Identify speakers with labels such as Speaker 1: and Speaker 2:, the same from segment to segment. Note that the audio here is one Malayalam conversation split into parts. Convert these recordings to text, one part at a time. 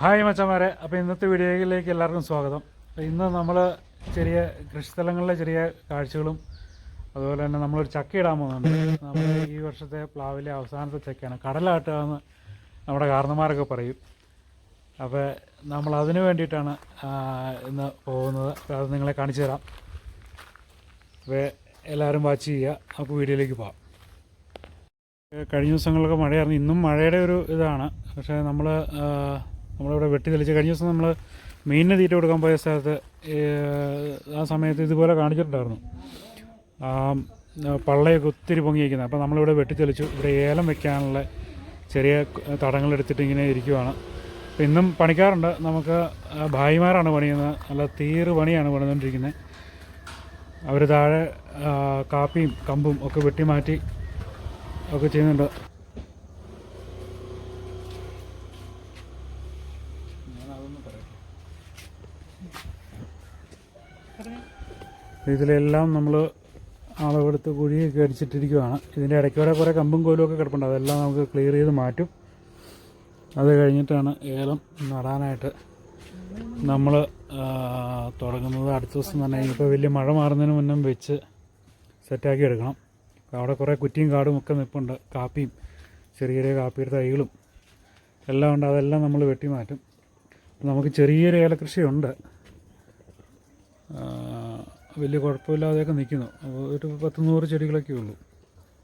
Speaker 1: ഹായ് മച്ചന്മാരെ, അപ്പോൾ ഇന്നത്തെ വീഡിയോയിലേക്ക് എല്ലാവർക്കും സ്വാഗതം. ഇന്ന് നമ്മൾ ചെറിയ കൃഷിസ്ഥലങ്ങളിലെ ചെറിയ കാഴ്ചകളും അതുപോലെ തന്നെ നമ്മളൊരു ചക്ക ഇടാൻ പോകുന്നുണ്ട്. നമ്മൾ ഈ വർഷത്തെ പ്ലാവിലെ അവസാനത്തെ ചക്കയാണ്, കടലാട്ടുക എന്ന് നമ്മുടെ കാരണന്മാരൊക്കെ പറയും. അപ്പോൾ നമ്മൾ അതിന് വേണ്ടിയിട്ടാണ് ഇന്ന് പോകുന്നത്. അത് നിങ്ങളെ കാണിച്ചു തരാം. അപ്പോൾ എല്ലാവരും വാച്ച് ചെയ്യുക. നമുക്ക് വീഡിയോയിലേക്ക് പോകാം. കഴിഞ്ഞ ദിവസങ്ങളൊക്കെ മഴയായിരുന്നു, ഇന്നും മഴയുടെ ഒരു ഇതാണ്. പക്ഷേ നമ്മളിവിടെ വെട്ടി തെളിച്ച് കഴിഞ്ഞ ദിവസം നമ്മൾ മീനിന് തീറ്റ കൊടുക്കാൻ പോയ സ്ഥലത്ത് ആ സമയത്ത് ഇതുപോലെ കാണിച്ചിട്ടുണ്ടായിരുന്നു. പള്ളയൊക്കെ ഒത്തിരി പൊങ്ങി വയ്ക്കുന്നത്. അപ്പോൾ നമ്മളിവിടെ വെട്ടിത്തെളിച്ചു. ഇവിടെ ഏലം വെക്കാനുള്ള ചെറിയ തടങ്ങളെടുത്തിട്ട് ഇങ്ങനെ ഇരിക്കുവാണ്. അപ്പോൾ ഇന്നും പണിക്കാറുണ്ട്. നമുക്ക് ഭായിമാരാണ് പണിയുന്നത്. നല്ല തീറ് പണിയാണ് പണിതുകൊണ്ടിരിക്കുന്നത്. അവർ താഴെ കാപ്പിയും കമ്പും ഒക്കെ വെട്ടിമാറ്റി ഒക്കെ ചെയ്യുന്നുണ്ട്. ഇതിലെല്ലാം നമ്മൾ അളവെടുത്ത് കുഴിയൊക്കെ അടിച്ചിട്ടിരിക്കുകയാണ്. ഇതിൻ്റെ ഇടയ്ക്കൂടെ കുറേ കമ്പും കോലും ഒക്കെ കിടപ്പുണ്ട്. അതെല്ലാം നമുക്ക് ക്ലിയർ ചെയ്ത് മാറ്റും. അത് കഴിഞ്ഞിട്ടാണ് ഏലം നടാനായിട്ട് നമ്മൾ തുടങ്ങുന്നത്. അടുത്ത ദിവസം തന്നെ ഇപ്പോൾ വലിയ മഴ മാറുന്നതിന് മുന്നേ വെച്ച് സെറ്റാക്കി എടുക്കണം. അവിടെ കുറേ കുറ്റിയും കാടും ഒക്കെ നിൽപ്പുണ്ട്. കാപ്പിയും ചെറിയ ചെറിയ കാപ്പിയുടെ തൈകളും എല്ലാം ഉണ്ട്. അതെല്ലാം നമ്മൾ വെട്ടി മാറ്റും. നമുക്ക് ചെറിയൊരു ഏലകൃഷിയുണ്ട്. വലിയ കുഴപ്പമില്ലാതെയൊക്കെ നിൽക്കുന്നു. ഒരു 10-100 ചെടികളൊക്കെ ഉള്ളൂ.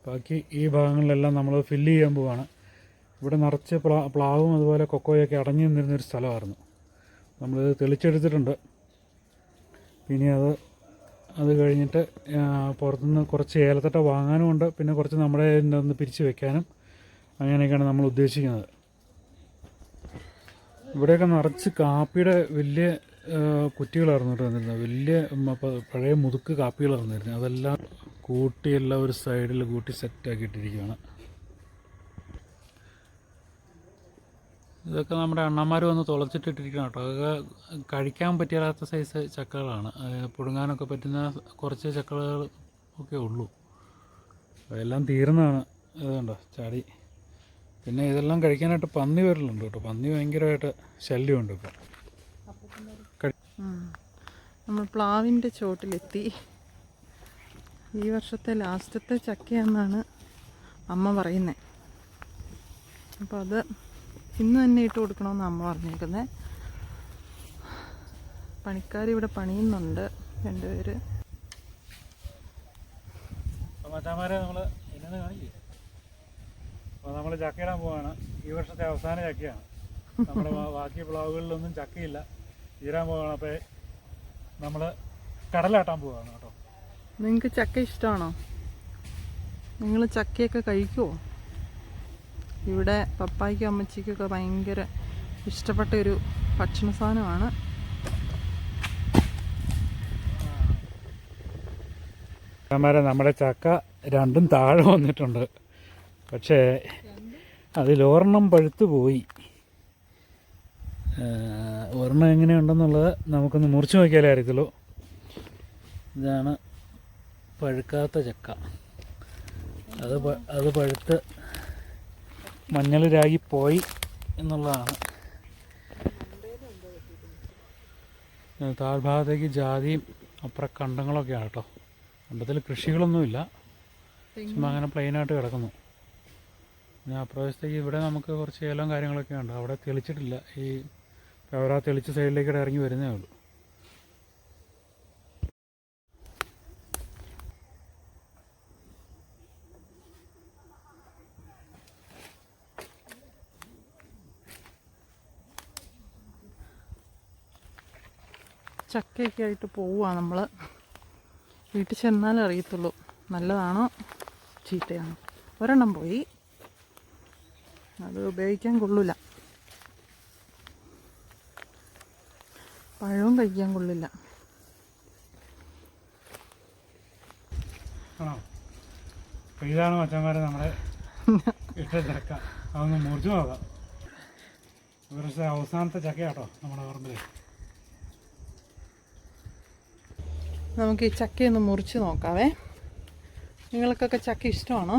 Speaker 1: ബാക്കി ഈ ഭാഗങ്ങളിലെല്ലാം നമ്മൾ ഫില്ല് ചെയ്യാൻ പോവുകയാണ്. ഇവിടെ നിറച്ച് പ്ലാവും അതുപോലെ കൊക്കോയൊക്കെ അടഞ്ഞു നിന്നിരുന്നൊരു സ്ഥലമായിരുന്നു. നമ്മളിത് തെളിച്ചെടുത്തിട്ടുണ്ട്. പിന്നെ അത് കഴിഞ്ഞിട്ട് പുറത്തുനിന്ന് കുറച്ച് ഏലത്തട്ട വാങ്ങാനുമുണ്ട്. പിന്നെ കുറച്ച് നമ്മുടെ ഒന്ന് പിരിച്ച് വെക്കാനും അങ്ങനെയൊക്കെയാണ് നമ്മൾ ഉദ്ദേശിക്കുന്നത്. ഇവിടെയൊക്കെ നിറച്ച് കാപ്പിയുടെ വലിയ കുറ്റികളായിരുന്നു കേട്ടോ വന്നിരുന്നത്. വലിയ പഴയ മുതുക്ക് കാപ്പികളായിരുന്നു വരുന്നത്. അതെല്ലാം കൂട്ടിയെല്ലാം ഒരു സൈഡിൽ കൂട്ടി സെറ്റാക്കിയിട്ടിരിക്കുകയാണ്. ഇതൊക്കെ നമ്മുടെ അണ്ണന്മാർ വന്ന് തുളച്ചിട്ടിട്ടിരിക്കണം കേട്ടോ. അതൊക്കെ കഴിക്കാൻ പറ്റിയാത്ത സൈസ് ചക്കകളാണ്. പുഴുങ്ങാനൊക്കെ പറ്റുന്ന കുറച്ച് ചക്കകൾ ഒക്കെ ഉള്ളൂ. അതെല്ലാം തീർന്നതാണ്. ഇതുണ്ടോ ചാടി. പിന്നെ ഇതെല്ലാം കഴിക്കാനായിട്ട് പന്നി വരലുണ്ട് കേട്ടോ. പന്നി ഭയങ്കരമായിട്ട് ശല്യമുണ്ട് ഇപ്പോൾ.
Speaker 2: നമ്മൾ പ്ലാവിൻ്റെ ചോട്ടിലെത്തി. ഈ വർഷത്തെ ലാസ്റ്റത്തെ ചക്കയെന്നാണ് അമ്മ പറയുന്നത്. അപ്പോൾ അത് ഇന്ന് തന്നെ ഇട്ട് കൊടുക്കണമെന്ന് അമ്മ പറഞ്ഞേക്കുന്നത്. പണിക്കാർ ഇവിടെ പണിയുന്നുണ്ട്, 2 പേര്.
Speaker 1: നമ്മൾ ചക്കയിടാൻ പോവാണ്. ഈ വർഷത്തെ അവസാന ചക്കയാണ്. നമ്മുടെ ബാക്കി പ്ലാവുകളിലൊന്നും ചക്കയില്ല, തീരാൻ പോവാണ്. അപ്പോൾ നമ്മൾ കടലാട്ടാൻ പോവാണ് കേട്ടോ.
Speaker 2: നിങ്ങൾക്ക് ചക്ക ഇഷ്ടമാണോ? നിങ്ങൾ ചക്കയൊക്കെ കഴിക്കുമോ? ഇവിടെ പപ്പായ്ക്കും അമ്മച്ചിക്കൊക്കെ ഭയങ്കര ഇഷ്ടപ്പെട്ട ഒരു ഭക്ഷണ സാധനമാണ്.
Speaker 1: നമ്മുടെ ചക്ക രണ്ടും താഴെ വന്നിട്ടുണ്ട്. പക്ഷേ അതിലൊരെണ്ണം പഴുത്തു പോയി. ഒരെണ്ണം എങ്ങനെയുണ്ടെന്നുള്ളത് നമുക്കൊന്ന് മുറിച്ച് നോക്കിയാലേ അറിയത്തുള്ളൂ. ഇതാണ് പഴുക്കാത്ത ചക്ക. അത് പഴുത്ത് മഞ്ഞൾ രാഗിപ്പോയി എന്നുള്ളതാണ്. താഴ്ഭാഗത്തേക്ക് ജാതിയും അപ്പുറം കണ്ടങ്ങളൊക്കെയാണ് കേട്ടോ. കണ്ടത്തിൽ കൃഷികളൊന്നുമില്ല, ചുമ്മാ അങ്ങനെ പ്ലെയിനായിട്ട് കിടക്കുന്നു. പിന്നെ അപ്രദേശത്തേക്ക് ഇവിടെ നമുക്ക് കുറച്ച് ഏലവും കാര്യങ്ങളൊക്കെ ഉണ്ട്. അവിടെ തെളിച്ചിട്ടില്ല. ഈ അവർ ആ തെളിച്ച സൈഡിലേക്ക് ഇറങ്ങി വരുന്നേ ഉള്ളൂ.
Speaker 2: ചക്കയൊക്കെ ആയിട്ട് പോവുകയാണ് നമ്മൾ. വീട്ടിൽ ചെന്നാലേ അറിയത്തുള്ളൂ നല്ലതാണോ ചീത്തയാണോ. ഒരെണ്ണം പോയി, അത് ഉപയോഗിക്കാൻ കൊള്ളില്ല. പഴവും കഴിക്കാൻ കൊള്ളില്ല.
Speaker 1: ഇതാണ് മച്ചന്മാരെ നമ്മുടെ ഇട്ട ചക്ക. അതൊന്ന് മുറിച്ച് നോക്കാം. ഇവരുടെ അവസാനത്തെ ചക്കയാട്ടോ നമ്മുടെ പറമ്പിൽ.
Speaker 2: നമുക്ക് ഈ ചക്കയൊന്ന് മുറിച്ച് നോക്കാവേ. നിങ്ങൾക്കൊക്കെ ചക്ക ഇഷ്ടമാണോ?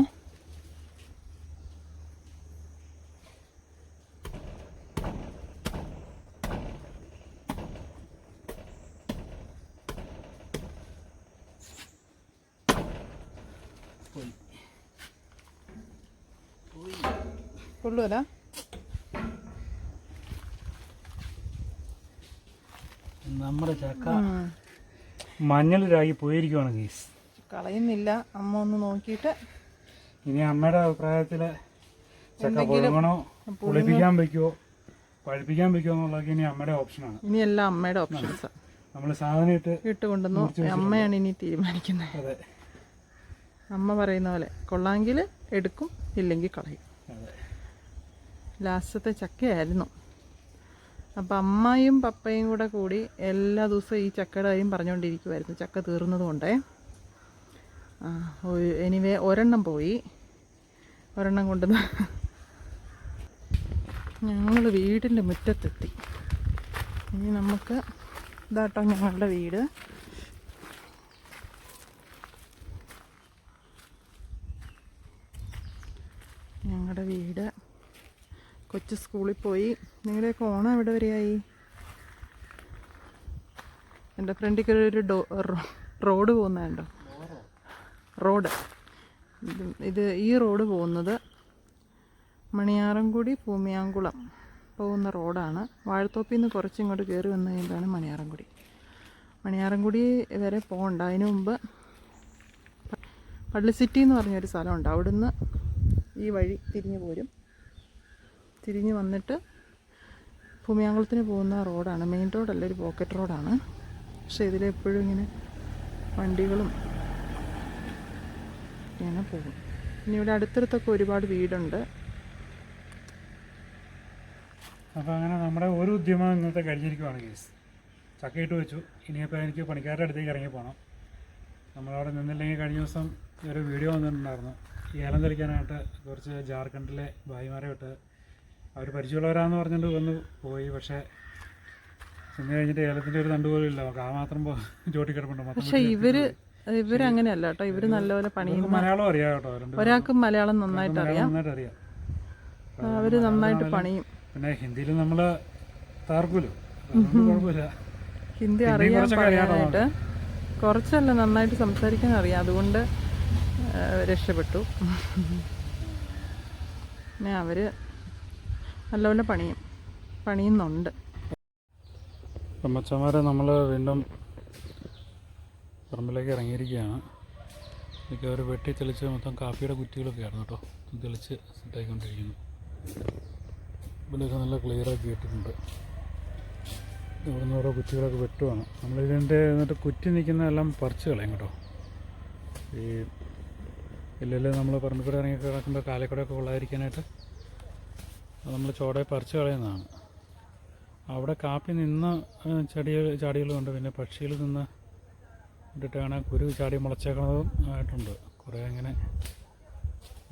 Speaker 2: കൊള്ളുമല്ല.
Speaker 1: നമ്മുടെ ചക്ക മഞ്ഞളിലായി പോയിരിക്കുവാണ് ഗീസ്.
Speaker 2: കളയുന്നില്ല. അമ്മ ഒന്ന് നോക്കിയിട്ട്
Speaker 1: ഇനി അമ്മയുടെ അഭിപ്രായത്തിൽ ചക്ക പുഴുങ്ങണോ, പുളിപ്പിക്കാൻ വെക്കുമോ, പഴുപ്പിക്കാൻ വെക്കുമോ എന്നുള്ളതൊക്കെ ഇനി അമ്മയുടെ ഓപ്ഷനാണ്.
Speaker 2: ഇനി എല്ലാം അമ്മയുടെ ഓപ്ഷൻസ്.
Speaker 1: നമ്മൾ സാധനം ഇട്ട്
Speaker 2: കൊണ്ടുവന്നു അമ്മയാണ് ഇനി തീരുമാനിക്കുന്നത്.
Speaker 1: അതെ,
Speaker 2: അമ്മ പറയുന്ന പോലെ കൊള്ളാമെങ്കിൽ എടുക്കും, ഇല്ലെങ്കിൽ കളയും. ലാസ്റ്റത്തെ ചക്കയായിരുന്നു. അപ്പം അമ്മയും പപ്പയും കൂടി എല്ലാ ദിവസവും ഈ ചക്കയുടെ കാര്യം പറഞ്ഞുകൊണ്ടിരിക്കുമായിരുന്നു. ചക്ക തീർന്നത് കൊണ്ടേ. എനിവേ ഒരെണ്ണം പോയി. ഒരെണ്ണം കൊണ്ടുവന്ന് ഞങ്ങൾ വീടിൻ്റെ മുറ്റത്തെത്തി. ഇനി നമുക്ക് ഇതാട്ടോ ഞങ്ങളുടെ വീട്. ഞങ്ങളുടെ വീട്. കൊച്ചു സ്കൂളിൽ പോയി. നിങ്ങളുടെയൊക്കെ ഓണം എവിടെ വരെയായി? എൻ്റെ ഫ്രണ്ടിൽ ഒരു റോഡ് പോകുന്നതുണ്ടോ? റോഡ് ഈ റോഡ് പോകുന്നത് മണിയാറൻകുടി ഭൂമിയാങ്കുളം പോകുന്ന റോഡാണ്. വാഴത്തോപ്പിൽ നിന്ന് കുറച്ചിങ്ങോട്ട് കയറി വന്നു കഴിയുമ്പോഴാണ് മണിയാറൻകുടി. മണിയാറൻകുടി വരെ പോകണ്ട. അതിന് മുമ്പ് പള്ളിസിറ്റി എന്ന് പറഞ്ഞൊരു സ്ഥലമുണ്ട്. അവിടുന്ന് ഈ വഴി തിരിഞ്ഞു പോരും. തിരിഞ്ഞ് വന്നിട്ട് ഭൂമിയാങ്കുളത്തിന് പോകുന്ന റോഡാണ്. മെയിൻ റോഡല്ല, ഒരു പോക്കറ്റ് റോഡാണ്. പക്ഷേ ഇതിലെപ്പോഴും ഇങ്ങനെ വണ്ടികളും ഇങ്ങനെ പോകും. ഇനി ഇവിടെ അടുത്തടുത്തൊക്കെ ഒരുപാട് വീടുണ്ട്.
Speaker 1: അപ്പോൾ അങ്ങനെ നമ്മുടെ ഒരു ഉദ്യമം ഇന്നത്തെ കഴിഞ്ഞിരിക്കുവാണ് കേസ്. ചക്കയിട്ട് വെച്ചു. ഇനിയിപ്പോൾ എനിക്ക് പണിക്കാരുടെ അടുത്തേക്ക് ഇറങ്ങി പോകണം. നമ്മളവിടെ നിന്നില്ലെങ്കിൽ കഴിഞ്ഞ ദിവസം ഒരു വീഡിയോ വന്നിട്ടുണ്ടായിരുന്നു. ഏലം തെളിക്കാനായിട്ട് കുറച്ച് ജാർഖണ്ഡിലെ ഭായിമാരെ വിട്ട് അവർ പരിചയമുള്ളവരാന്ന് പറഞ്ഞിട്ട് വന്ന് പോയി. പക്ഷേ ചെന്ന് കഴിഞ്ഞിട്ട് ഏലത്തിൻ്റെ ഒരു തണ്ട് പോലും ഇല്ല. ആ മാത്രം ചോട്ടി കിടപ്പുണ്ട്.
Speaker 2: പക്ഷേ ഇവരങ്ങനെയല്ല കേട്ടോ. ഇവർ നല്ലപോലെ പണിയും.
Speaker 1: മലയാളം അറിയാം കേട്ടോ.
Speaker 2: ഒരാൾക്ക് മലയാളം നന്നായിട്ട് അറിയാം. അവർ നന്നായിട്ട് പണിയും.
Speaker 1: പിന്നെ ഹിന്ദിയിൽ നമ്മൾ താർക്കൂലോ, കുഴപ്പമില്ല.
Speaker 2: ഹിന്ദി അറിയാൻ പറയാനായിട്ട് കുറച്ചല്ല, നന്നായിട്ട് സംസാരിക്കാൻ അറിയാം. അതുകൊണ്ട് രക്ഷപ്പെട്ടു. പിന്നെ അവർ നല്ലപോലെ പണിയുന്നുണ്ട്.
Speaker 1: അമ്മച്ചമാരെ നമ്മൾ വീണ്ടും പറമ്പിലേക്ക് ഇറങ്ങിയിരിക്കുകയാണ്. എനിക്ക് അവർ വെട്ടി തെളിച്ച് മൊത്തം കാപ്പിയുടെ കുറ്റികളൊക്കെ ആയിരുന്നു കേട്ടോ. തെളിച്ച് സെറ്റായിക്കൊണ്ടിരിക്കുന്നു. ഇവിടെയൊക്കെ നല്ല ക്ലിയറാക്കി ഇട്ടിട്ടുണ്ട്. ഇവിടെ നിന്ന് ഓരോ കുറ്റികളൊക്കെ വെട്ടുവാണ്. നമ്മളിതിൻ്റെ എന്നിട്ട് കുറ്റി നിൽക്കുന്നതെല്ലാം പറിച്ച് കളയും കേട്ടോ. ഈ ഇല്ലെങ്കിൽ നമ്മൾ പറമ്പിൽ കൂടെ ഇറങ്ങി കിടക്കുമ്പോൾ കാലക്കൂടെയൊക്കെ കൊള്ളാതിരിക്കാനായിട്ട് നമ്മൾ ചോടയെ പറിച്ച് കളയുന്നതാണ്. അവിടെ കാപ്പി നിന്ന് ചാടികളുമുണ്ട്. പിന്നെ പക്ഷികൾ നിന്ന് ഇട്ടിട്ടാണ് കുരു ചാടി മുളച്ചേക്കുന്നതും ആയിട്ടുണ്ട്. കുറേ അങ്ങനെ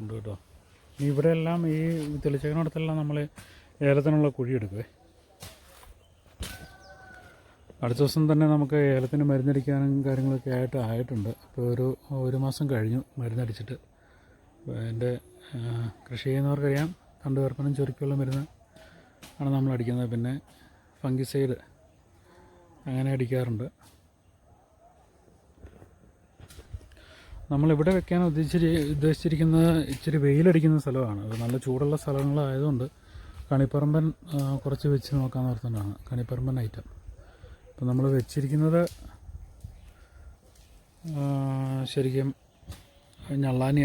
Speaker 1: ഉണ്ട് കേട്ടോ. ഇവിടെയെല്ലാം ഈ തെളിച്ചേക്കണടത്തെല്ലാം നമ്മൾ ഏലത്തിനുള്ള കുഴിയെടുക്കുവേ. അടുത്ത ദിവസം തന്നെ നമുക്ക് ഏലത്തിന് മരുന്നടിക്കാനും കാര്യങ്ങളൊക്കെ ആയിട്ടുണ്ട്. അപ്പോൾ ഒരു മാസം കഴിഞ്ഞു മരുന്നടിച്ചിട്ട്. എൻ്റെ കൃഷി ചെയ്യുന്നവർക്കറിയാം, തണ്ടുകർപ്പനും ചൊരുക്കുള്ള മരുന്ന് ആണ് നമ്മൾ അടിക്കുന്നത്. പിന്നെ ഫംഗിസൈഡ് അങ്ങനെ അടിക്കാറുണ്ട്. നമ്മളിവിടെ വെക്കാൻ ഉദ്ദേശിച്ചിരിക്കുന്നത് ഇച്ചിരി വെയിലടിക്കുന്ന സ്ഥലമാണ്. അത് നല്ല ചൂടുള്ള സ്ഥലങ്ങളായതുകൊണ്ട് കണിപ്പറമ്പൻ കുറച്ച് വെച്ച് നോക്കാൻ ഓർത്തുകൊണ്ടാണ്. കണിപ്പറമ്പൻ ഐറ്റം ഇപ്പം നമ്മൾ വെച്ചിരിക്കുന്നത് ശരിക്കും ഞള്ളാനി.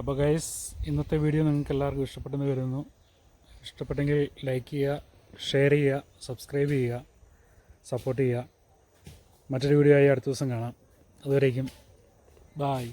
Speaker 1: അപ്പോൾ ഗൈസ്, ഇന്നത്തെ വീഡിയോ നിങ്ങൾക്ക് എല്ലാവർക്കും ഇഷ്ടപ്പെട്ടെന്ന് കരുതുന്നു. ഇഷ്ടപ്പെട്ടെങ്കിൽ ലൈക്ക് ചെയ്യുക, ഷെയർ ചെയ്യുക, സബ്സ്ക്രൈബ് ചെയ്യുക, സപ്പോർട്ട് ചെയ്യുക. മറ്റൊരു വീഡിയോ ആയി അടുത്ത ദിവസം കാണാം. അതുവരേക്കും ബായ്.